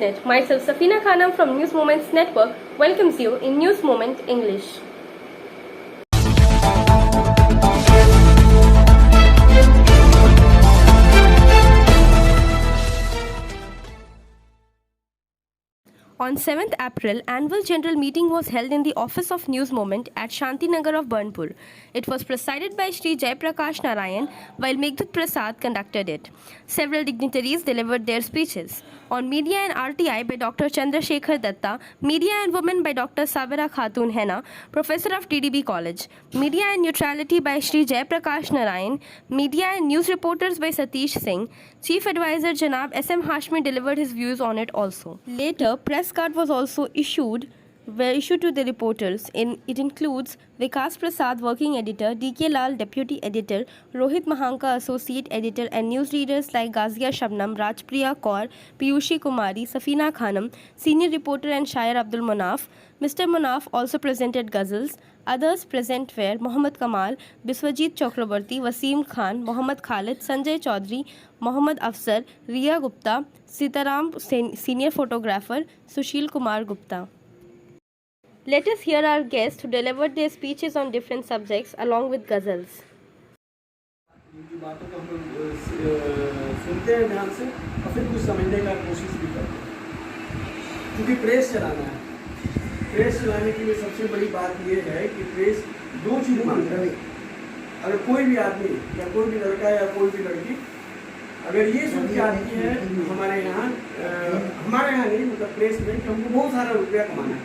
Net. Myself, Safina Khanam from News Moments Network, welcomes you in News Moment English. On 7th April, annual general meeting was held in the office of News Moment at Shantinagar of Burnpur. It was presided by Shri Jaiprakash Narayan, while Meghdut Prasad conducted it. Several dignitaries delivered their speeches. On Media and RTI by Dr. Chandrasekhar Datta, Media and Women by Dr. Sabira Khatun Henna, Professor of TDB College, Media and Neutrality by Shri Jaiprakash Narayan, Media and News Reporters by Satish Singh, Chief Advisor Janab S.M. Hashmi delivered his views on it also. Later, press card was also issued to the reporters. It includes Vikas Prasad, working editor, D.K. Lal, deputy editor, Rohit Mahanka, associate editor, and newsreaders like Gazia Shabnam, Rajpriya Kaur, Piyushi Kumari, Safina Khanam, senior reporter and Shair Abdul Manaf. Mr. Manaf also presented ghazals. Others present were Mohammad Kamal, Biswajit Chakrabarti, Wasim Khan, Mohammad Khalid, Sanjay Chaudhary, Mohammad Afzal, Riya Gupta, Sitaram, senior photographer, Sushil Kumar Gupta. Let us hear our guests who delivered their speeches on different subjects along with ghazals. इनकी बातों को हम लोग सुनते हैं ध्यान से और फिर कुछ समझने का कोशिश भी करते हैं, क्योंकि प्रेस चलाना है। प्रेस चलाने के लिए सबसे बड़ी बात ये है कि प्रेस दो चीज़ मांगता है। अगर कोई भी आदमी या कोई भी लड़का या कोई भी लड़की अगर ये सोच के आती है हमारे यहाँ नहीं, मतलब प्रेस में कि हमको बहुत सारा रुपया कमाना है,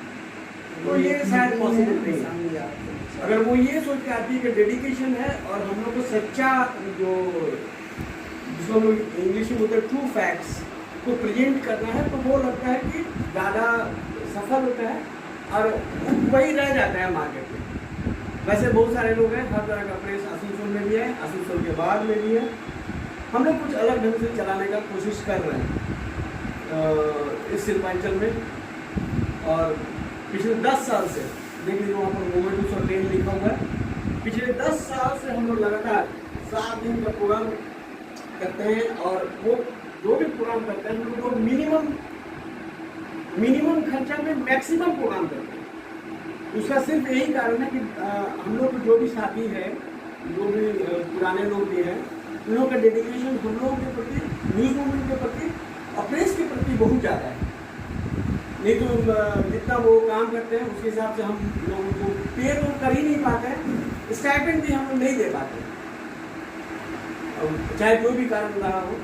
तो ये शायद पॉसिबल नहीं है। अगर वो ये सोच के आती है कि डेडिकेशन है और हम लोग को सच्चा जो जिसको हम लोग इंग्लिश में बोलते हैं ट्रू फैक्ट्स को प्रेजेंट करना है, तो वो लगता है कि ज़्यादा सफल होता है और वही रह जाता है मार्केट में। वैसे बहुत सारे लोग हैं, हर तरह का प्रेस आसनसोल में भी है, आसनसोल के बाद में भी है। हम लोग कुछ अलग ढंग से चलाने का कोशिश कर रहे हैं इस शिल्पांचल में। और पिछले 10 साल से देख लीजिए वहाँ पर मोमेंट 210 लिखा हुआ है। पिछले 10 साल से हम लोग लगातार 7 दिन का प्रोग्राम करते हैं और वो जो भी प्रोग्राम करते हैं हम लोग मिनिमम खर्चा में मैक्सिमम प्रोग्राम करते हैं। उसका सिर्फ यही कारण है कि हम लोग जो भी साथी है, जो भी पुराने लोग भी हैं, उन लोगों का डेडिकेशन हम लोगों के प्रति, न्यूज़ मूवमेंट के प्रति और प्रेस के प्रति बहुत ज़्यादा है। नहीं तो जितना वो काम करते हैं उसके हिसाब से हम लोगों को पे तो कर ही नहीं पाते हैं, स्टाइपेंड भी हम लोग नहीं दे पाते, चाहे कोई भी कारण रहा हो।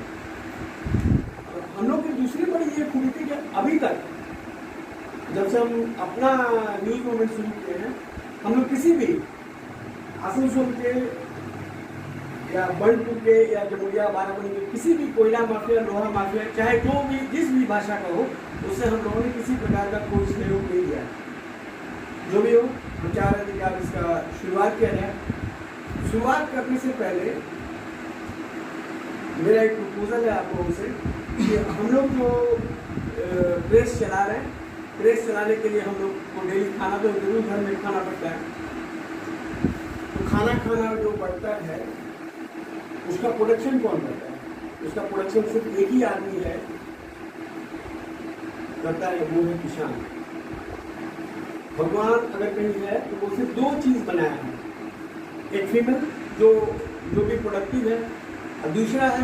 हम लोग की दूसरी बड़ी ये खूबी थी कि अभी तक जब से हम अपना न्यूज़ मूवमेंट शुरू किए हैं, हम लोग किसी भी आसनसोल के या बर्नपुर के या जमुरिया बाराबंकी के किसी भी कोयला माफिया, लोहा माफिया, चाहे जो भी जिस भी भाषा का हो, उससे हम लोगों ने किसी प्रकार का कोई सहयोग नहीं दिया। जो भी हो, हम चाह रहे थे कि आप इसका शुरुआत किया जाए। शुरुआत करने से पहले मेरा एक प्रपोजल है आप लोगों से कि हम लोग जो प्रेस चला रहे हैं, प्रेस चलाने के लिए हम लोग को डेली खाना तो जरूर घर में खाना पड़ता है। तो खाना जो पड़ता है उसका प्रोडक्शन कौन करता है? उसका प्रोडक्शन सिर्फ एक ही आदमी है करता है, वो है किसान। भगवान अगर कहीं है तो वो सिर्फ 2 चीज़ बनाया है, एक फीमेल जो भी प्रोडक्टिव है, और दूसरा है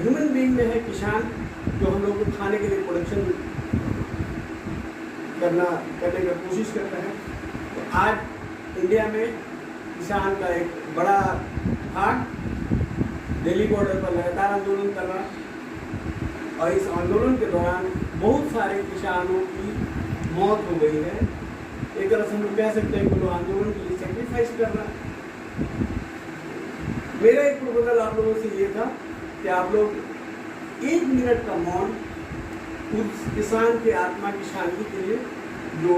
ह्यूमन बीइंग में है किसान, जो हम लोग को खाने के लिए प्रोडक्शन करने का कोशिश करता है। तो आज इंडिया में किसान का एक बड़ा भाग दिल्ली बॉर्डर पर लगातार आंदोलन कर रहा है और इस आंदोलन के दौरान बहुत सारे किसानों की मौत हो गई है। एक तरह से हम लोग कह सकते हैं कि लोग आंदोलन के लिए सेक्रीफाइस कर रहा है। मेरा एक प्रपोजल आप लोगों से ये था कि आप लोग 1 मिनट का मौन उस किसान के आत्मा की शांति के लिए, जो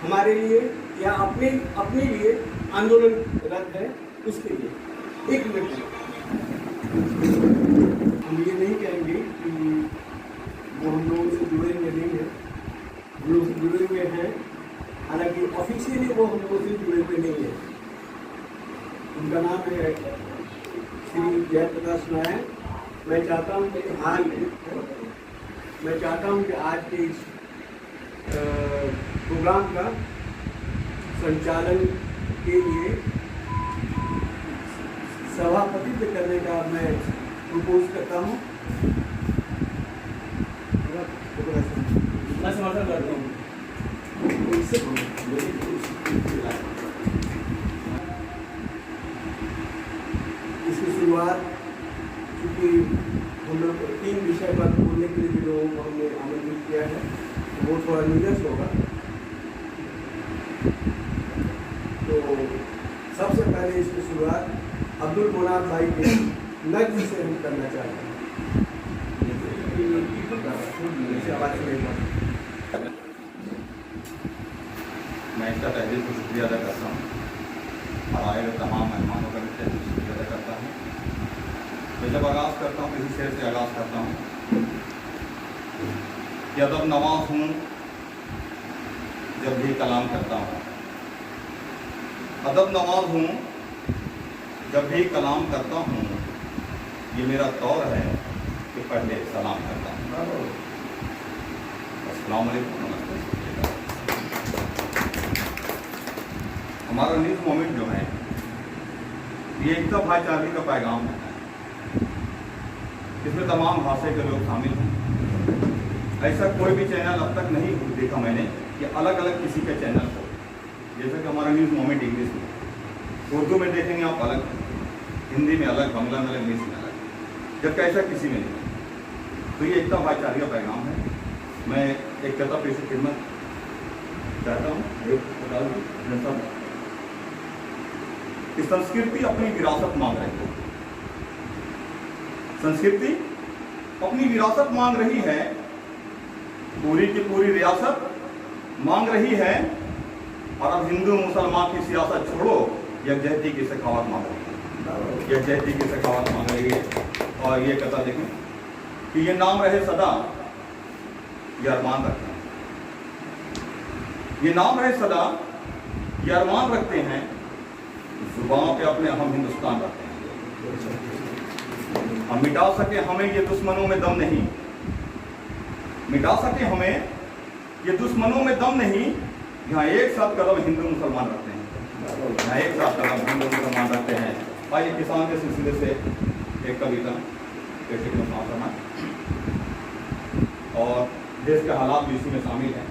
हमारे लिए या अपने लिए आंदोलनरत है, उसके लिए 1 मिनट। हम ये नहीं कहेंगे कि वो हम लोगों से जुड़े हुए नहीं हैं, हम लोग से जुड़े हुए हैं, हालांकि ऑफिशियली वो हम लोगों से जुड़े हुए नहीं है। उनका नाम है श्री जयप्रकाश नारायण। मैं चाहता हूँ कि हाल में मैं चाहता हूं कि आज के इस प्रोग्राम का संचालन के लिए सभापतित्व करने का मैं प्रपोज करता हूं। मैं समर्थन करता हूँ। इसकी शुरुआत क्योंकि हम लोग 3 विषय पर बोलने के लिए भी लोगों को हमने आमंत्रित किया है, तो वो थोड़ा नीरस होगा। तो सबसे पहले इसकी शुरुआत अब्दुल मोनाफ भाई के नज्म से हम करना चाहते हैं। मैं इसका तहे दिल से शुक्रिया अदा करता हूँ और आए हुए तमाम मेहमानों का भी तहे दिल से शुक्रिया अदा करता हूँ। मैं जब आगाज़ करता हूँ किसी शेर से आगाज़ करता हूँ कि अदब नवाज हूँ जब भी कलाम करता हूँ, अदब नवाज हूँ जब भी कलाम करता हूँ, ये मेरा तौर है कि पहले सलाम करता हूँ। अस्सलाम वालेकुम, नमस्ते। हमारा न्यूज़ मोमेंट जो है ये एकता भाईचारे का पैगाम है। इसमें तमाम भाषा के लोग शामिल हैं। ऐसा कोई भी चैनल अब तक नहीं देखा मैंने कि अलग अलग किसी का चैनल हो, जैसा कि हमारा न्यूज़ मोमेंट इंग्लिश में, उर्दू में देखेंगे आप अलग, हिंदी में अलग, बांग्ला में अलग, इंग्लिश में अलग, जबकि ऐसा किसी में नहीं। तो ये एकता भाईचारे का पैगाम है। मैं एक कहता पेश खिदमत चाहता हूँ कि संस्कृति अपनी विरासत मांग रही है। संस्कृति अपनी विरासत मांग रही है, पूरी की पूरी रियासत मांग रही है। और अब हिंदू मुसलमान की सियासत छोड़ो, यकजहती की सखावत मांग रही है। यकजहती की सखावत मांग रही है। और ये कहता देखें कि ये नाम रहे सदा, ये अरमान रखते हैं। ये नाम रहे सदा, ये अरमान रखते हैं। जुबान पे अपने हम हिंदुस्तान रखते हैं। हम मिटा सके हमें ये दुश्मनों में दम नहीं, मिटा सके हमें ये दुश्मनों में दम नहीं। यहाँ एक साथ कदम हिंदू मुसलमान रखते हैं, यहाँ एक साथ कदम हिंदू मुसलमान रखते हैं। आइए किसान के सिलसिले से एक कविता कैसे क्यों सुना और देश के हालात भी इसी में शामिल हैं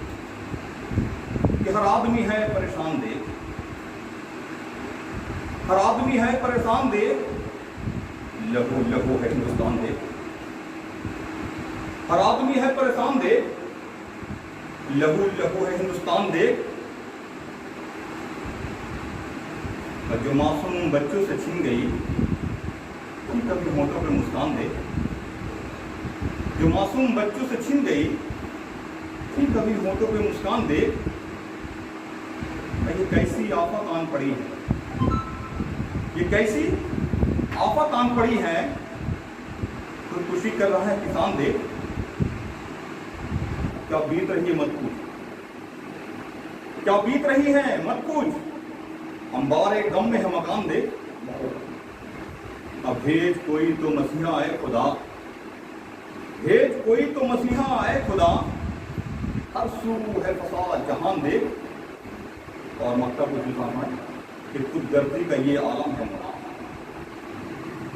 कि हर आदमी है परेशान देख, हर आदमी है परेशान देख, लहू लहू है हिंदुस्तान देख। हर आदमी है परेशान देख, लहू लहू है हिंदुस्तान देख। और जो मासूम बच्चों से छीन गई, तुम कभी होठों पे मुस्कान दे। जो मासूम बच्चों से छीन गई, तुम कभी होठों पे मुस्कान दे। ये कैसी आफत आन पड़ी है, ये कैसी आफत आन पड़ी है। खुदकुशी कर रहा है किसान देख, क्या बीत रही है मत पूछ, क्या बीत रही है मत पूछ। अंबारे गम में है मकान देख, अब भेज कोई तो मसीहा आए खुदा, भेज कोई तो मसीहा आए खुदा। हर सू है फसाद जहान देख। और मकतब है कि खुदगर्दी का ये आलम है मुना,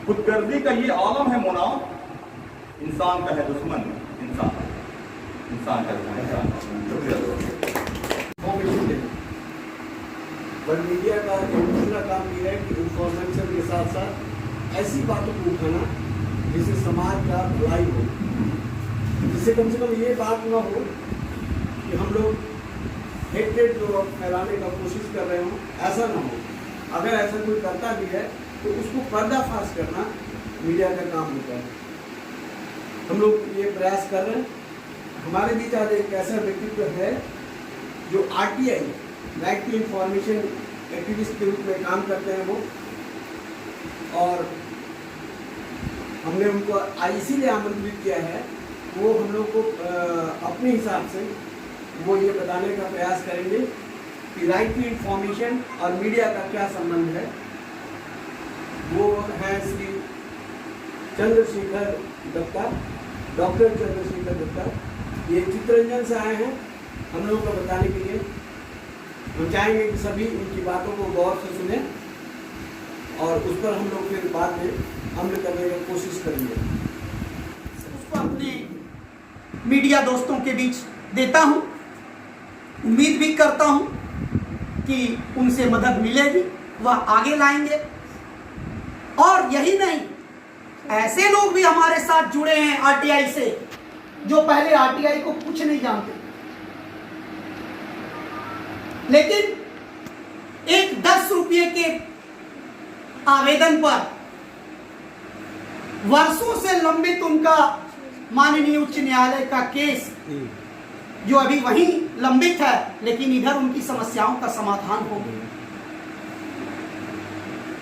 खुदगर्दी का ये आलम है मुना। इंसान का है दुश्मन इंसान, इंसान का दुश्मन इंसान। पर मीडिया का एक दूसरा काम ये है कि इंफॉर्मेशन के साथ साथ ऐसी बातों को उठाना जिससे समाज का भलाई हो, जिससे कम से कम ये बात ना हो कि हम लोग हेटेड जो फैलाने का कोशिश कर रहे हो, ऐसा ना हो। अगर ऐसा कोई करता भी है तो उसको पर्दाफाश करना मीडिया का काम होता है। हम लोग ये प्रयास कर रहे हैं। हमारे बीच आज एक ऐसा व्यक्तित्व है जो RTI right to information activist के रूप में काम करते हैं वो, और हमने उनको इसीलिए आमंत्रित किया है। वो हम लोग को अपने हिसाब से वो ये बताने का प्रयास करेंगे कि राइट टू इंफॉर्मेशन और मीडिया का क्या संबंध है। वो है श्री चंद्रशेखर दत्ता, डॉक्टर चंद्रशेखर दत्ता, ये चित्ररंजन से आए हैं हम लोगों को बताने के लिए। हम चाहेंगे कि सभी उनकी बातों को गौर से सुने और उस पर हम लोग फिर बाद में अमल करने की कोशिश करेंगे। उसको अपने मीडिया दोस्तों के बीच देता हूं। उम्मीद भी करता हूं कि उनसे मदद मिलेगी, वह आगे लाएंगे। और यही नहीं, ऐसे लोग भी हमारे साथ जुड़े हैं आरटीआई से, जो पहले आरटीआई को कुछ नहीं जानते, लेकिन एक 10 रुपये के आवेदन पर वर्षों से लंबित उनका माननीय उच्च न्यायालय का केस जो अभी वहीं लंबित है, लेकिन इधर उनकी समस्याओं का समाधान हो गया।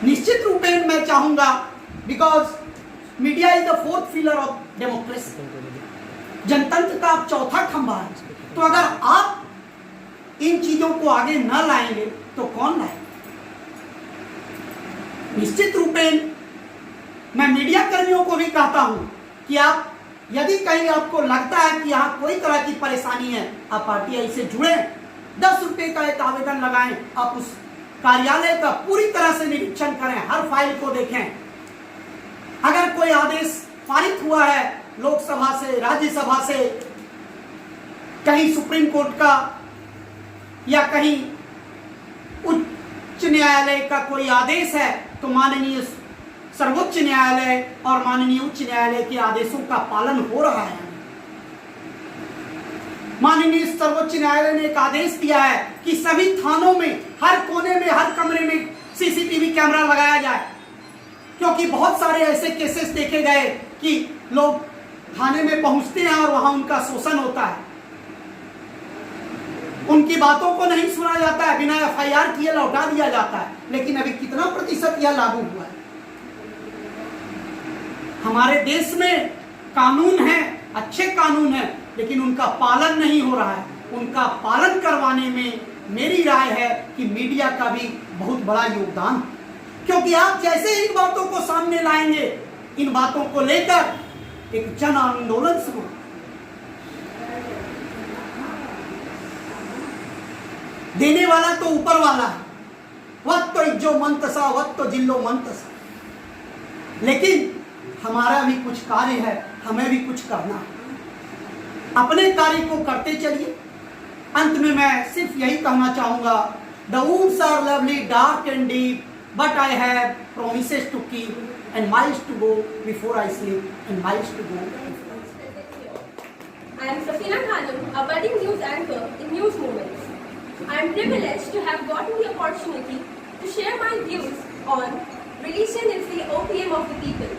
निश्चित रूप में मैं चाहूंगा, because media is the fourth pillar of democracy, जनतंत्र का आप चौथा खंभा है। तो अगर आप इन चीजों को आगे न लाएंगे तो कौन लाएगा? निश्चित रूप में मैं मीडिया कर्मियों को भी कहता हूं कि आप यदि कहीं आपको लगता है कि यहाँ कोई तरह की परेशानी है, आप आरटीआई से जुड़े, 10 रुपए का एक आवेदन लगाएं, आप उस कार्यालय का पूरी तरह से निरीक्षण करें, हर फाइल को देखें। अगर कोई आदेश पारित हुआ है लोकसभा से, राज्यसभा से, कहीं सुप्रीम कोर्ट का या कहीं उच्च न्यायालय का कोई आदेश है, तो माननीय सर्वोच्च न्यायालय और माननीय उच्च न्यायालय के आदेशों का पालन हो रहा है। माननीय सर्वोच्च न्यायालय ने एक आदेश दिया है कि सभी थानों में, हर कोने में, हर कमरे में सीसीटीवी कैमरा लगाया जाए, क्योंकि बहुत सारे ऐसे केसेस देखे गए कि लोग थाने में पहुंचते हैं और वहां उनका शोषण होता है, उनकी बातों को नहीं सुना जाता है, बिना एफआईआर किए लौटा दिया जाता है। लेकिन अभी कितना प्रतिशत यह लागू हुआ है? हमारे देश में कानून है, अच्छे कानून है, लेकिन उनका पालन नहीं हो रहा है। उनका पालन करवाने में मेरी राय है कि मीडिया का भी बहुत बड़ा योगदान है, क्योंकि आप जैसे इन बातों को सामने लाएंगे, इन बातों को लेकर एक जन आंदोलन शुरू, देने वाला तो ऊपर वाला है, वक्त तो इज्जो मंतसा, वक्त तो जिल्लो मंतसा, लेकिन हमारा भी कुछ कार्य है, हमें भी कुछ करना है। अपने कार्य को करते चलिए। अंत में मैं सिर्फ यही कहना चाहूंगा, the wounds are lovely, dark and deep, but I have promises to keep and miles to go before I sleep and miles to go. I am Safina Khanum, a budding news anchor in News Moments. I am privileged to have gotten the opportunity to share my views on religion is the opium of the people.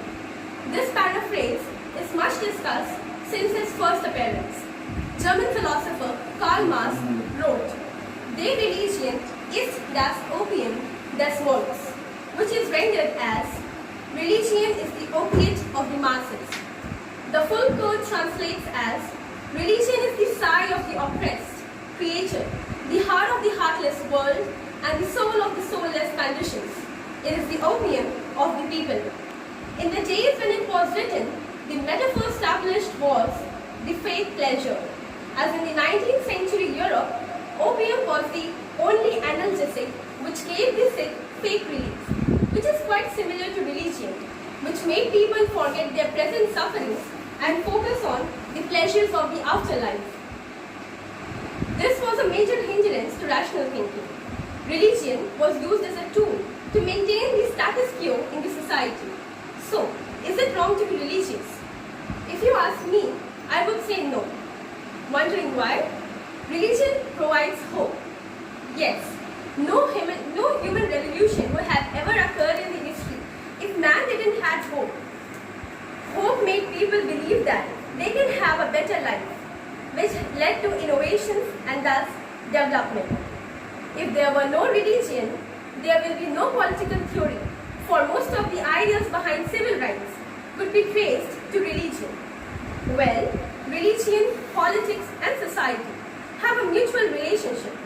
This paraphrase is much discussed since its first appearance. German philosopher Karl Marx wrote, "Der Religion ist das Opium des Volkes," which is rendered as, "Religion is the opiate of the masses." The full quote translates as, "Religion is the sigh of the oppressed, creature, the heart of the heartless world, and the soul of the soulless conditions. It is the opium of the people." In the days when it was written, the metaphor established was the fake pleasure. As in the 19th century Europe, opium was the only analgesic which gave the sick fake relief, which is quite similar to religion, which made people forget their present sufferings and focus on the pleasures of the afterlife. This was a major hindrance to rational thinking. Religion was used as a tool to maintain the status quo in the society. So, is it wrong to be religious? If you ask me, I would say no. Wondering why? Religion provides hope. Yes, no human revolution would have ever occurred in the history if man didn't have hope. Hope made people believe that they can have a better life, which led to innovations and thus development. If there were no religion, there will be no political theory, for most of the ideas behind civil rights could be traced to religion. Well, religion, politics and society have a mutual relationship.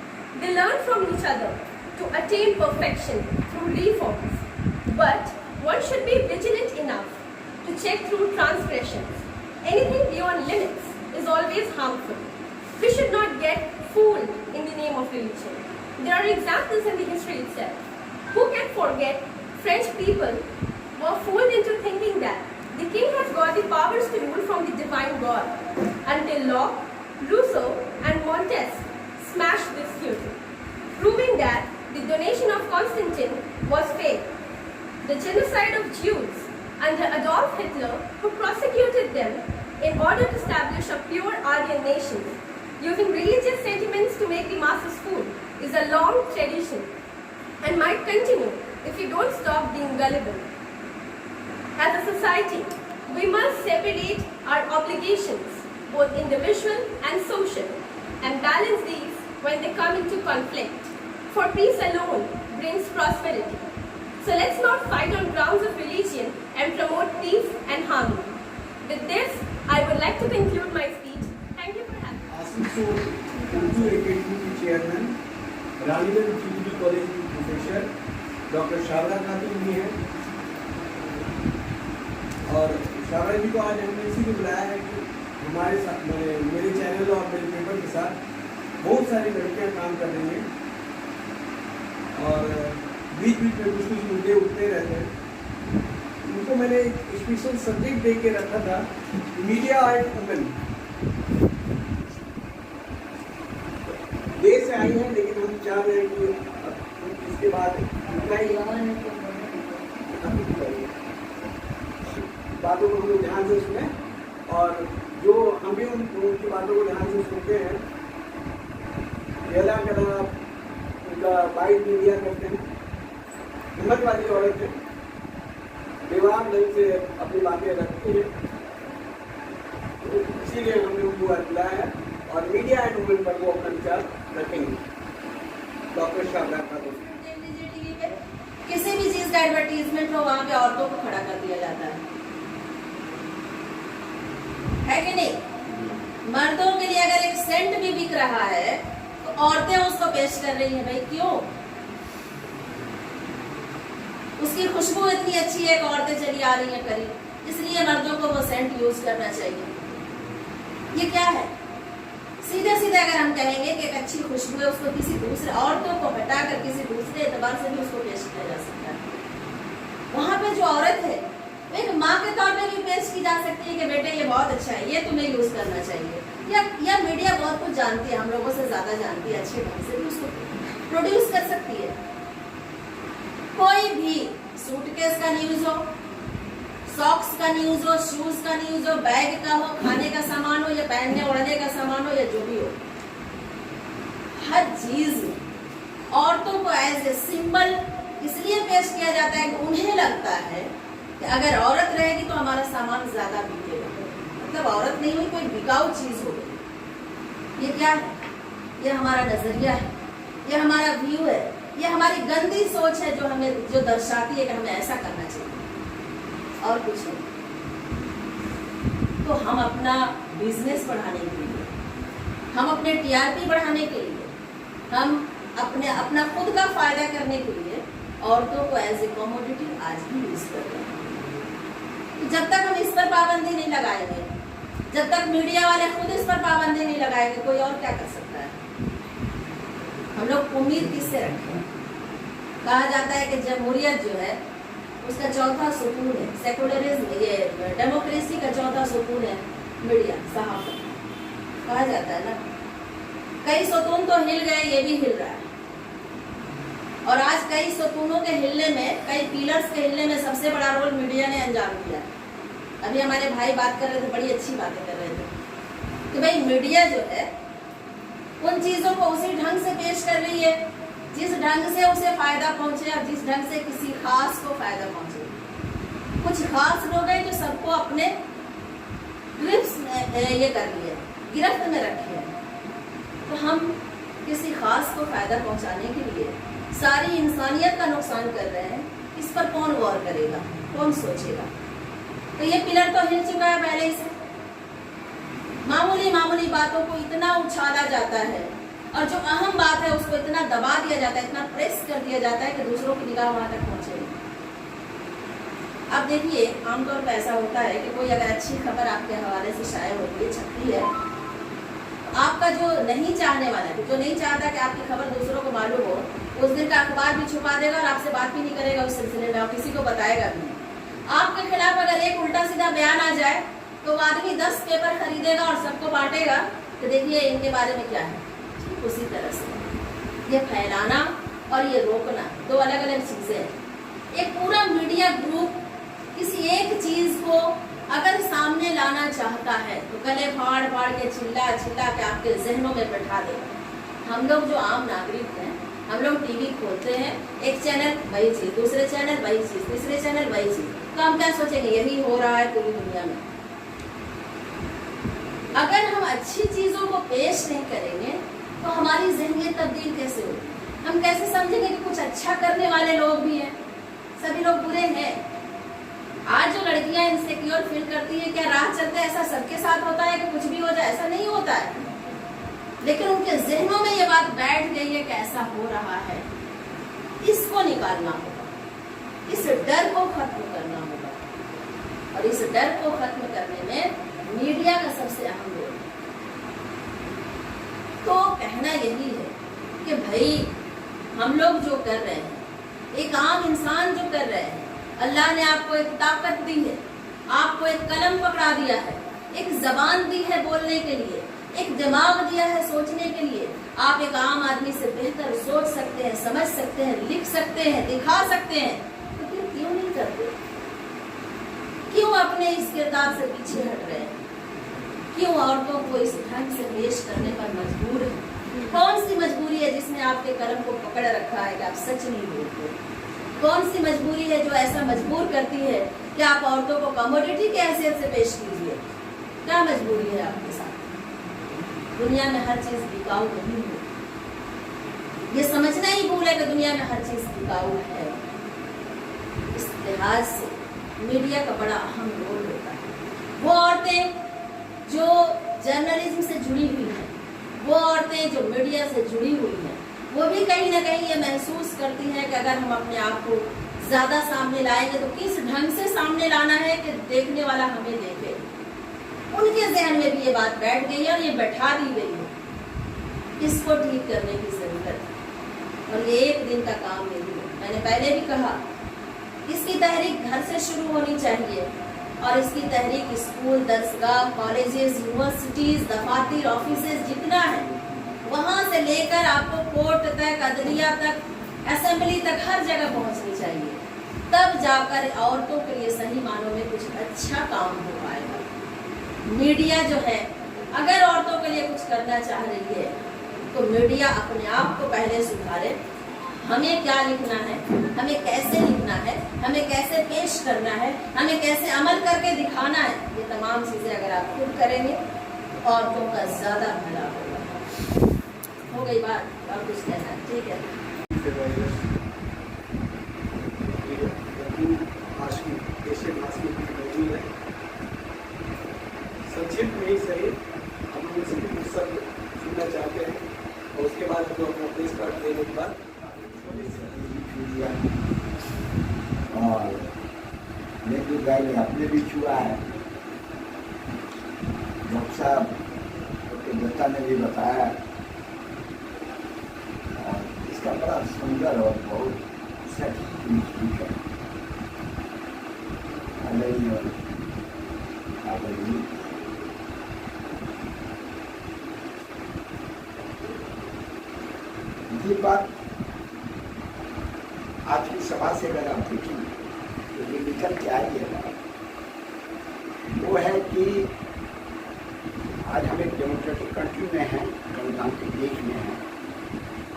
They learn from each other to attain perfection through reforms. But one should be vigilant enough to check through transgressions. Anything beyond limits is always harmful. We should not get fooled in the name of religion. There are examples in the history itself. Who can forget French people were fooled into thinking that the king has got the powers to rule from the divine God, until Locke, Rousseau and Montesquieu smashed this theory, proving that the donation of Constantine was fake. The genocide of Jews under Adolf Hitler, who prosecuted them in order to establish a pure Aryan nation, using religious sentiments to make the masses fool, is a long tradition and might continue if we don't stop being gullible. As a society, we must separate our obligations, both individual and social, and balance these when they come into conflict. For peace alone brings prosperity. So let's not fight on grounds of religion and promote peace and harmony. With this, I would like to conclude my speech. Thank you for having me. Asansol Urdu academy की chairman, Raniganj degree college की professor doctor Sharda खातून भी हैं। और शारदा जी को आज हमने इसीलिए बुलाया है कि हमारे साथ मेरे चैनल और मेरे पेपर के साथ बहुत सारी लड़कियां काम कर रही हैं और बीच बीच में कुछ मुद्दे उठते रहते हैं। उनको मैंने एक स्पेशल सब्जेक्ट दे के रखा था, मीडिया एंड वुमेन। देर से आई हैं लेकिन हम चाह रहे हैं कि इसके बाद इतना ही बातों को हम लोग ध्यान से सुने और जो हम भी उनकी बातों को ध्यान से सुनते हैं। पहला कदम उनका वाइड मीडिया करते हैं, हिम्मत वाली औरत है, बेवाक ढंग से अपनी बातें रखती है, तो इसीलिए हमने उनको आज बुलाया है और मीडिया एंड वुमेन पर वो अपना विचार रखेंगे। डॉक्टर शारदा खातून। टीवी पे किसी भी चीज का एडवर्टीजमेंट हो वहाँ पे औरतों को खड़ा कर दिया जाता है कि नहीं? मर्दों के लिए अगर एक सेंट भी बिक रहा है तो औरतें उसको पेश कर रही हैं। भाई क्यों? उसकी खुशबू इतनी अच्छी है कि औरतें चली आ रही हैं करीब, इसलिए मर्दों को वो सेंट यूज करना चाहिए। ये क्या है? सीधे सीधे अगर हम कहेंगे कि एक अच्छी खुशबू है, उसको किसी दूसरे औरतों को हटाकर किसी दूसरे एतबार से भी उसको पेश किया जा सकता है। वहां पे जो औरत है एक माँ के तौर पे भी पेश की जा सकती है कि बेटे ये बहुत अच्छा है, ये तुम्हें यूज करना चाहिए। या मीडिया बहुत कुछ जानती है, हम लोगों से ज्यादा जानती है, अच्छे ढंग से भी उसको प्रोड्यूस कर सकती है। कोई भी सूटकेस का न्यूज हो, सॉक्स का न्यूज हो, शूज का न्यूज हो, बैग का हो, खाने का सामान हो या पहनने ओढ़ने का सामान हो या जो भी हो, हर चीज औरतों को एज ए सिंबल इसलिए पेश किया जाता है कि उन्हें लगता है कि अगर औरत रहेगी तो हमारा सामान ज्यादा बिकेगा। मतलब औरत नहीं हुई, कोई बिकाऊ चीज हो गई। ये क्या है? ये हमारा नजरिया है, ये हमारा व्यू है, ये हमारी गंदी सोच है जो दर्शाती है कि हमें ऐसा करना चाहिए और कुछ नहीं। तो हम अपना बिजनेस बढ़ाने के लिए, हम अपने टीआरपी बढ़ाने के लिए, हम अपना खुद का फायदा करने के लिए औरतों को एज ए कमोडिटी आज भी यूज कर रहे हैं। तो जब तक हम इस पर पाबंदी नहीं लगाएंगे, जब तक मीडिया वाले खुद इस पर पाबंदी नहीं लगाएंगे, कोई और क्या कर सकता है? हम लोग उम्मीद किससे रखें? कहा जाता है कि जमहूरियत जो है उसका चौथा सुकून है, सेकुलरिज्म ये डेमोक्रेसी का चौथा सुकून है मीडिया, सहाफत। कहा जाता है ना, कई सुकून तो हिल गए, ये भी हिल रहा है। और आज कई सुकूनों के हिलने में, कई पिलर्स के हिलने में सबसे बड़ा रोल मीडिया ने अंजाम दिया। अभी हमारे भाई बात कर रहे थे, बड़ी अच्छी बातें कर रहे थे कि भाई मीडिया जो है उन चीजों को उसी ढंग से पेश कर रही है जिस ढंग से उसे फायदा पहुंचे और जिस ढंग से किसी खास को फायदा पहुंचे। कुछ खास लोग हैं जो सबको अपने ये कर लिए, गिरफ्त में रखे हैं। तो हम किसी खास को फायदा पहुंचाने के लिए सारी इंसानियत का नुकसान कर रहे हैं। इस पर कौन गौर करेगा, कौन सोचेगा? तो ये पिलर तो हिल चुका है पहले ही से। मामूली बातों को इतना उछाला जाता है और जो अहम बात है उसको इतना दबा दिया जाता है, इतना प्रेस कर दिया जाता है कि दूसरों की निगाह वहां तक पहुंचे। अब देखिए, आमतौर पर ऐसा होता है कि कोई अगर अच्छी खबर आपके हवाले से शाये होती है, छपती है, आपका जो नहीं चाहने वाला है, जो नहीं चाहता कि आपकी खबर दूसरों को मालूम हो, उस दिन का अखबार भी छुपा देगा और आपसे बात भी नहीं करेगा उस सिलसिले में, और किसी को बताएगा भी नहीं। आपके खिलाफ अगर एक उल्टा सीधा बयान आ जाए तो आदमी 10 पेपर खरीदेगा और सबको बांटेगा कि देखिए इनके बारे में क्या है। ठीक उसी तरह से ये फैलाना और ये रोकना दो अलग अलग चीज़ें हैं। एक पूरा मीडिया ग्रुप किसी एक चीज़ को अगर सामने लाना चाहता है तो गले फाड़ फाड़ के चिल्ला चिल्ला के आपके जहनों में बैठा देगा। हम लोग जो आम नागरिक हैं, हम लोग टीवी खोलते हैं, एक चैनल वही चीज़, दूसरे चैनल वही चीज़, तीसरे चैनल वही चीज़, तो हम क्या सोचेंगे यही हो रहा है पूरी दुनिया में। अगर हम अच्छी चीज़ों को पेश नहीं करेंगे तो हमारी ज़हनियत तब्दील कैसे होगी? हम कैसे समझेंगे कि कुछ अच्छा करने वाले लोग भी हैं, सभी लोग बुरे हैं? आज जो लड़कियां इनसिक्योर फील करती है, क्या राह चलते ऐसा सबके साथ होता है कि कुछ भी हो जाए? ऐसा नहीं होता है, लेकिन उनके जहनों में ये बात बैठ गई है कि ऐसा हो रहा है। इसको निकालना होगा, इस डर को खत्म करना होगा, और इस डर को खत्म करने में मीडिया का सबसे अहम रोल है। तो कहना यही है कि भाई हम लोग जो कर रहे हैं, एक आम इंसान जो कर रहे हैं, अल्लाह ने आपको एक ताकत दी है, आपको एक कलम पकड़ा दिया है, एक जबान दी है बोलने के लिए, एक दिमाग दिया है सोचने के लिए। आप एक आम आदमी से बेहतर सोच सकते हैं, समझ सकते हैं, लिख सकते हैं, दिखा सकते हैं, तो फिर क्यों नहीं करते? क्यों अपने इस किरदार से पीछे हट रहे हैं? क्यों औरतों को इस ढंग से पेश करने पर मजबूर है? कौन सी मजबूरी है जिसने आपके कलम को पकड़ रखा है कि आप सच नहीं बोलते? कौन सी मजबूरी है जो ऐसा मजबूर करती है कि आप औरतों को कमोडिटी की हैसियत से पेश कीजिए? क्या मजबूरी है आपके साथ? दुनिया में हर चीज बिकाऊ नहीं है, ये समझना ही भूल है कि दुनिया में हर चीज बिकाऊ है। इस लिहाज से मीडिया का बड़ा अहम रोल होता है। वो औरतें जो जर्नलिज्म से जुड़ी हुई हैं, वो औरतें जो मीडिया से जुड़ी हुई हैं, वो भी कहीं ना कहीं ये महसूस करती हैं कि अगर हम अपने आप को ज़्यादा सामने लाएंगे तो किस ढंग से सामने लाना है कि देखने वाला हमें देखे। उनके जहन में भी ये बात बैठ गई है और ये बैठा दी गई है। इसको ठीक करने की ज़रूरत है और ये एक दिन का काम नहीं है। मैंने पहले भी कहा, इसकी तहरीक घर से शुरू होनी चाहिए और इसकी तहरीक स्कूल, दरसगाह, कॉलेजेस, यूनिवर्सिटीज़, दफातर, ऑफिसेज जितना है, वहाँ से लेकर आपको कोर्ट तक, अदलिया तक, असेंबली तक, हर जगह पहुँचनी चाहिए। तब जाकर औरतों के लिए सही मानों में कुछ अच्छा काम हो पाएगा। मीडिया जो है, अगर औरतों के लिए कुछ करना चाह रही है तो मीडिया अपने आप को पहले सुधारे। हमें क्या लिखना है, हमें कैसे लिखना है, हमें कैसे पेश करना है, हमें कैसे अमल करके दिखाना है, ये तमाम चीज़ें अगर आप खुद करेंगे तो औरतों का ज़्यादा भला होगा। हो गई बात, और कुछ कहना है? ठीक है। संक्षिप्त में ही सही, हम लोग इसी कुछ सब सुनना चाहते हैं और उसके बाद हम लोग अपना प्रेस कार्ड देने के बाद और लेकिन गाय अपने भी छुआ है। डॉक्टर साहब दत्ता ने भी बताया और इसका बड़ा सुंदर और बहुत सटीक है। ये बात आज की सभा से अगर आप देखेंगे तो ये निकल के आई है बात, वो है कि आज हम एक डेमोक्रेटिक कंट्री में हैं, गणतांत्रिक देश में हैं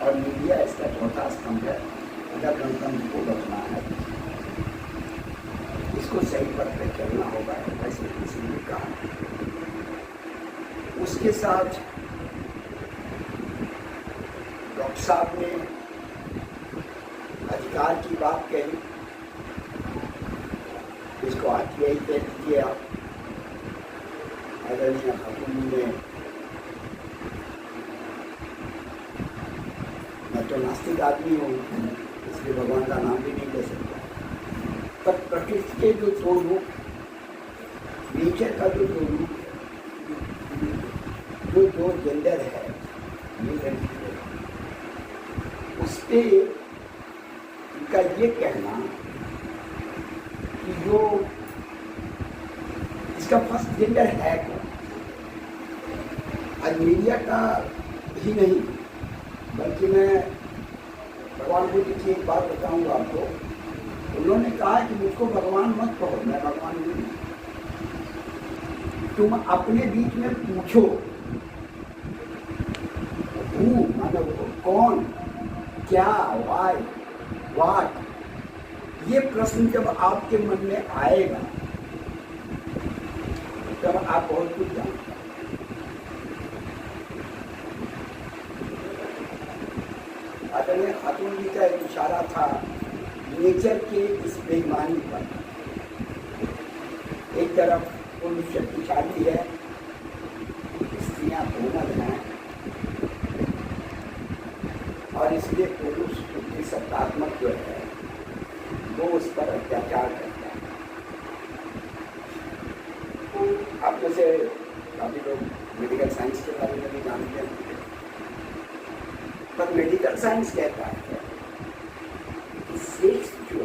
और मीडिया इसका चौथा स्तंभ है। अगर गणतंत्र को बचना है, इसको सही पथ पर चलना होगा, वैसे किसी ने कहा। उसके साथ डॉक्टर साहब ने अधिकार की बात कही, इसको आरटीआई कह दीजिए आप। आदरणीय खातून ने, मैं तो नास्तिक आदमी हूँ, इसलिए भगवान का नाम भी नहीं ले सकता, पर प्रकृति के जो दो रूप, नेचर का जो दो रूप, जो दो जेंडर है, उस पे इनका ये कहना कि जो इसका फर्स्ट जेंडर है कौन, आज मीडिया का ही नहीं बल्कि मैं भगवान बुद्ध की एक बात बताऊंगा आपको। उन्होंने कहा कि मुझको भगवान मत कहो, मैं भगवान नहीं, तुम अपने बीच में पूछो हूँ मतलब कौन, क्या, वाई, वाट, ये प्रश्न जब आपके मन में आएगा तब आप बहुत कुछ जानते। आदरणीय खातून जी का एक इशारा था नेचर के इस बेईमानी पर। एक तरफ पुरुष शक्तिशाली है, स्त्रियां कोमल हैं, और इसलिए पुरुष की सत्तात्मक जो है वो उस पर अत्याचार करता है। आप जैसे काफी लोग मेडिकल साइंस के बारे में भी जानते हैं, पर मेडिकल साइंस कहता है कि सेक्स जो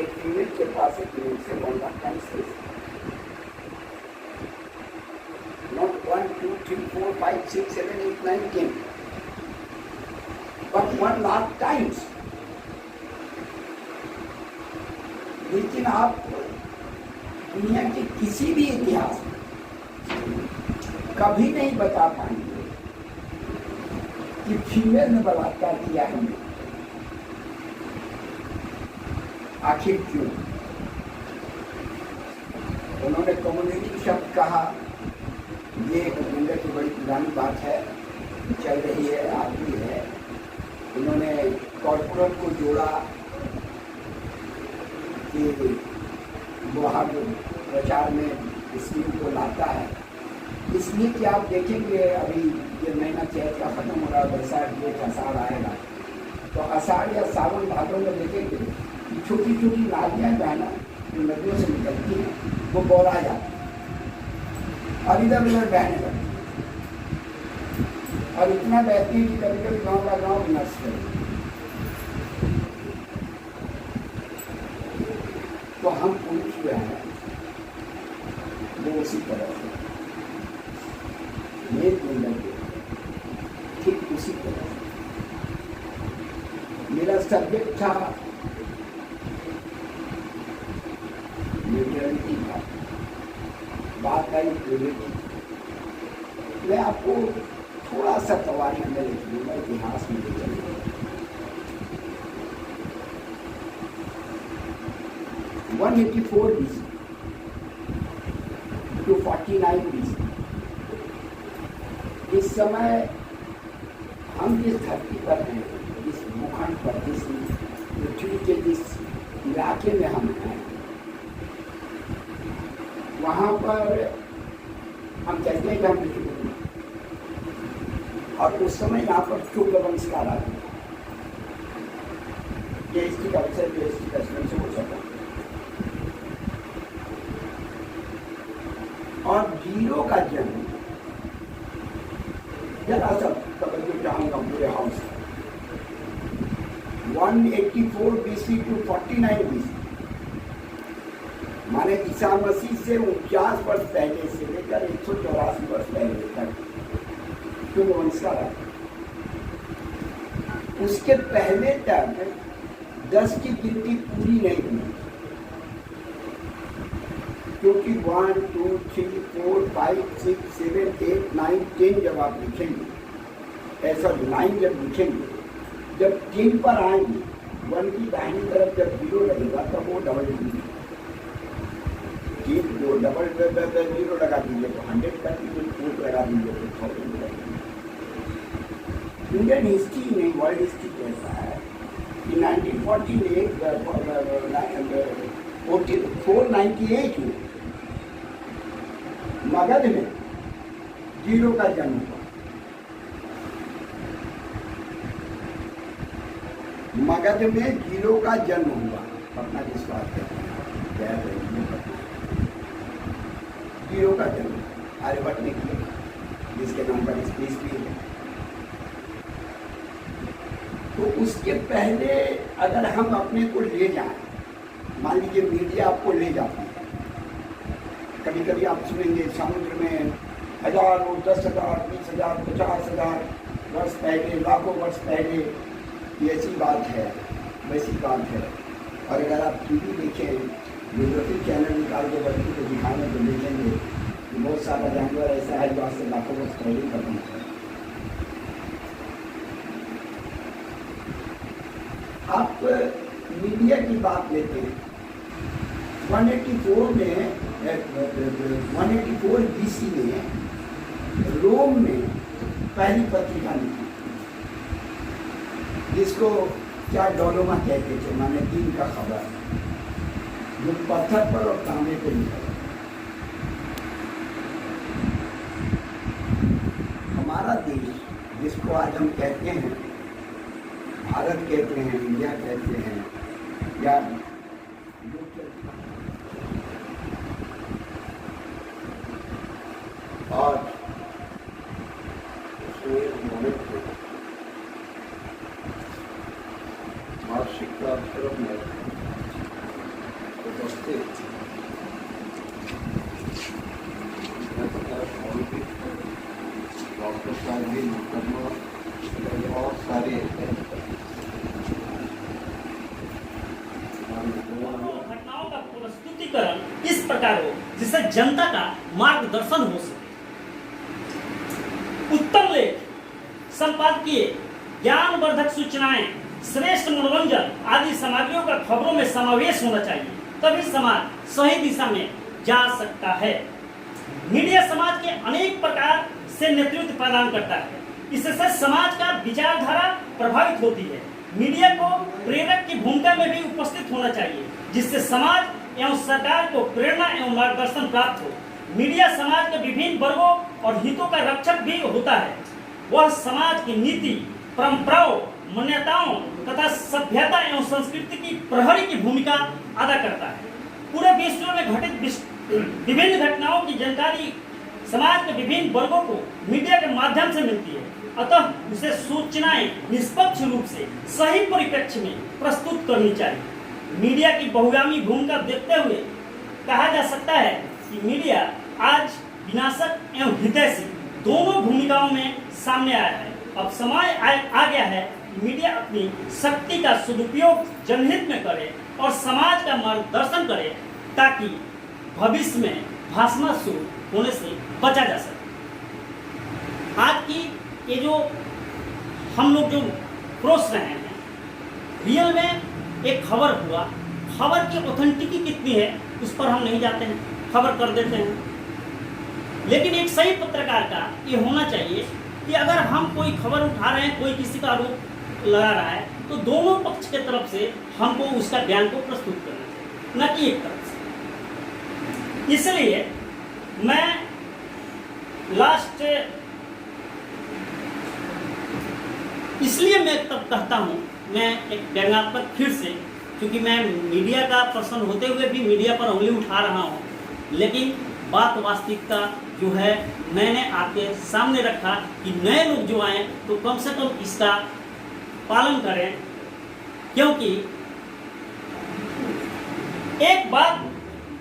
एक फीमेल के पास एक मेल से 1 time sex, not 1 2 3 4 5 6 7 8 9 10 but 1 lakh times. लेकिन आप दुनिया के किसी भी इतिहास में कभी नहीं बता पाएंगे कि फीमेल ने बलात्कार किया है। आखिर क्यों? उन्होंने कम्युनिटी शब्द कहा, ये इंडिया की बड़ी पुरानी बात है, चल रही है, आती है। उन्होंने कॉर्पोरेट को जोड़ा कि वो हर प्रचार में स्कीम को लाता है, इसलिए कि आप देखेंगे अभी ये महीना चैत का खत्म हो रहा है, बैसाख जेठ आषाढ़ आएगा, तो आषाढ़ या सावन भादों में देखेंगे कि छोटी छोटी नालियाँ जो है ना, जो नदियों से निकलती हैं, वो बौरा जाती है और इधर उधर बहने लगती है, और इतना बहती है कि कभी कभी गाँव का गाँव भी नष्ट है। तो हम पुरुष जो है वो उसी तरह से मेल मिल ठीक उसी तरह से। मेरा सब्जेक्ट था न्यूट्रलिटी का, बात आई प्योरिटी। मैं आपको थोड़ा सा तवारीख में लिख लूँगा, इतिहास में ले चलूँगा। 184 BC to 49 BC, इस समय हम जिस धरती पर हैं, जिस भूखंड पर, जिस पृथ्वी के जिस इलाके में हम हैं, वहाँ पर हम कहते हैं कि हम ऋषि, और उस समय यहाँ पर शुक्ल वंश का राज था। ये इसकी अवसर जो इसकी दर्शन से हो सका। और जीरो का जन्म जरा सा तवज्जो चाहूंगा पूरे हाउस, 184 BC to 49 BC, माने ईसा मसीह से 49 वर्ष पहले से लेकर 184 वर्ष पहले तक शुभ वंश का राजा। उसके पहले तक 10 की गिनती पूरी नहीं हुई, क्योंकि 1 2 3 4 5 6 7 8 9 10 जब आप लिखेंगे, ऐसा 9 जब लिखेंगे, जब 10 पर आएंगे, 1 की दाहिनी तरफ जब 0 लगेगा तब वो डबल डिजिट, जो डबल 0 लगा दीजिए तो 100 कर दीजिए, 4 लगा दीजिए तो 1000 लगा दीजिए। इंडियन हिस्ट्री में, वर्ल्ड हिस्ट्री कहता है कि 498 में मगध में जीरो का जन्म हुआ। मगध में जीरो का जन्म हुआ। अपना विश्वास करते हैं क्या हीरो का जन्म आर्यभट्ट ने किया, जिसके नाम पर स्पेस भी है। तो उसके पहले अगर हम अपने को ले जाएं, मान लीजिए मीडिया आपको ले जाती है, कभी कभी आप सुनेंगे समुद्र में हजारों 10,000 20,000 50,000 वर्ष पहले, लाखों वर्ष पहले, ये ऐसी बात है वैसी बात है। और अगर आप टीवी देखें, ज्योग्राफी चैनल निकाल के बच्चों को दिखाने तो देखेंगे कि बहुत सारा जानवर ऐसा है जो आज से लाखों वर्ष पहले खत्म है। आप मीडिया की बात लेते हैं, 184 BC में रोम में पहली पत्रिका लिखी, जिसको क्या डोलोमा कहते थे, माने दिन का खबर, जो पत्थर पर और तांबे पे लिखा। हमारा देश, जिसको आज हम कहते हैं भारत कहते हैं, इंडिया कहते हैं, या आज शिक्षा धर्म में उपस्थित डॉक्टर साहिब मुकदमा और सारे घटनाओं का प्रस्तुतिकरण इस प्रकार हो जिससे जनता का मार्गदर्शन हो सके। उत्तम लेख, संपादकीय, ज्ञानवर्धक सूचनाएं, श्रेष्ठ मनोरंजन आदि सामग्रियों का खबरों में समावेश होना चाहिए, तभी समाज सही दिशा में जा सकता है। मीडिया समाज के अनेक प्रकार से नेतृत्व प्रदान करता है, इससे समाज का विचारधारा प्रभावित होती है। मीडिया को प्रेरक की भूमिका में भी उपस्थित होना चाहिए, जिससे समाज एवं सरकार को प्रेरणा एवं मार्गदर्शन प्राप्त हो। मीडिया समाज के विभिन्न वर्गों और हितों का रक्षक भी होता है। वह समाज की नीति, परंपराओं, मान्यताओं तथा सभ्यता एवं संस्कृति की प्रहरी की भूमिका अदा करता है। पूरे विश्व में घटित विभिन्न घटनाओं की जानकारी समाज के विभिन्न वर्गों को मीडिया के माध्यम से मिलती है, अतः उसे सूचनाएं निष्पक्ष रूप से सही परिप्रेक्ष्य में प्रस्तुत करनी चाहिए। मीडिया की बहुगामी भूमिका देखते हुए कहा जा सकता है कि मीडिया आज विनाशक एवं हितैषी दोनों भूमिकाओं में सामने आया है। अब समय आ गया है कि मीडिया अपनी शक्ति का सदुपयोग जनहित में करे और समाज का मार्गदर्शन करे, ताकि भविष्य में भाषणासुर होने से बचा जा सके। आज की ये जो हम लोग जो परोस रहे हैं, रियल में एक खबर हुआ, खबर की ऑथेंटिसिटी कितनी है उस पर हम नहीं जाते हैं, खबर कर देते हैं। लेकिन एक सही पत्रकार का ये होना चाहिए कि अगर हम कोई खबर उठा रहे हैं, कोई किसी का आरोप लगा रहा है, तो दोनों पक्ष के तरफ से हमको उसका बयान को प्रस्तुत करना चाहिए, न कि एक तरफ से। इसलिए मैं मैं तब कहता हूँ, मैं एक व्यंग्यात्मक फिर से, क्योंकि मैं मीडिया का पर्सन होते हुए भी मीडिया पर उंगली उठा रहा हूँ, लेकिन बात वास्तविकता जो है मैंने आपके सामने रखा कि नए लोग जो आए तो कम से कम इसका पालन करें। क्योंकि एक बात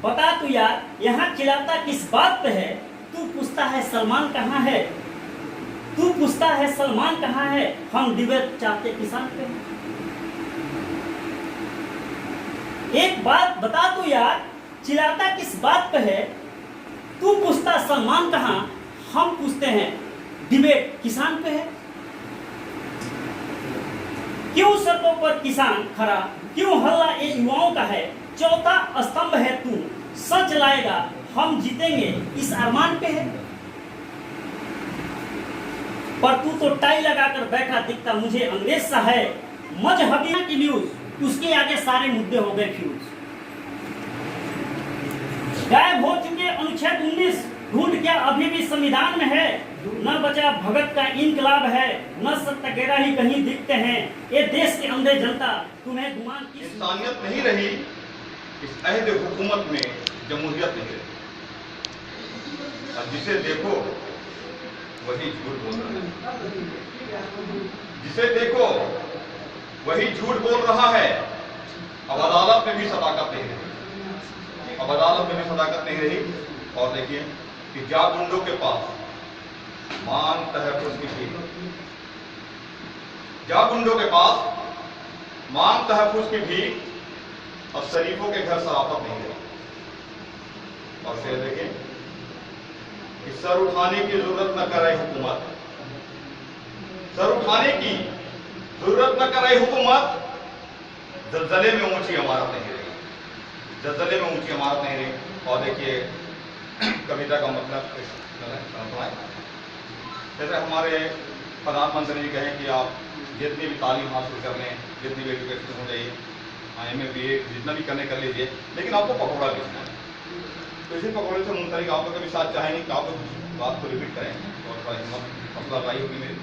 बता तू यार, यहाँ चिल्लाता किस बात पे है? तू पूछता है सलमान कहाँ है, तू पूछता है सलमान कहाँ है, हम डिबेट चाहते किसान पे। एक बात बता तू यार, चिल्लाता किस बात पे है? तू पूछता सलमान कहाँ, हम पूछते हैं डिबेट किसान पे है। क्यों सड़कों पर किसान खड़ा, क्यों हल्ला ये युवाओं का है? चौथा स्तंभ है तू, सच लाएगा हम जीतेंगे इस अरमान पे है। पर तू तो टाई लगाकर बैठा दिखता मुझे अंग्रेज सा है। मजहबी की न्यूज, उसके आगे सारे मुद्दे हो गए फ्यूज। गायब हो चुके अनुच्छेद 19 ढूंढ क्या अभी भी संविधान में है। न बचा भगत का इनकलाब है, न सत्याग्रह ही कहीं दिखते हैं। ये देश के अंधे जनता तुम्हें गुमान की इंसानियत नहीं रही इस अहद हुकूमत में, जमहूरियत नहीं रही। और जिसे देखो वही झूठ बोल रहा है, जिसे देखो वही झूठ बोल रहा है। अब अदालत में भी सदाकत नहीं रही, अब अदालत में भी सदाकत नहीं रही। और देखिए कि जा गुंडों के पास मान तहफ़्फ़ुज़ की भीख, जा गुंडों के पास मान तहफ़्फ़ुज़ की भीख, और शरीफों के घर शराफत नहीं रही। और फिर देखें कि सर उठाने की जरूरत न करे हुकूमत, सर उठाने की जरूरत न करे हुकूमत, जलजले में ऊंची इमारत नहीं रही, जलजले में ऊंची इमारत नहीं रही। और देखिए कविता का मतलब जैसे हमारे प्रधानमंत्री जी कहें कि आप जितनी भी तालीम हासिल कर लें, जितनी भी एजुकेशन हो जाइए, MA BA जितना भी करने कर लीजिए, लेकिन आपको पकौड़ा बेचना है। तो इसी पकौड़े से मुंतलिक आपको कभी साथ चाहेंगे कि आप बात को रिपीट करें और मसला पाई होगी मेरी।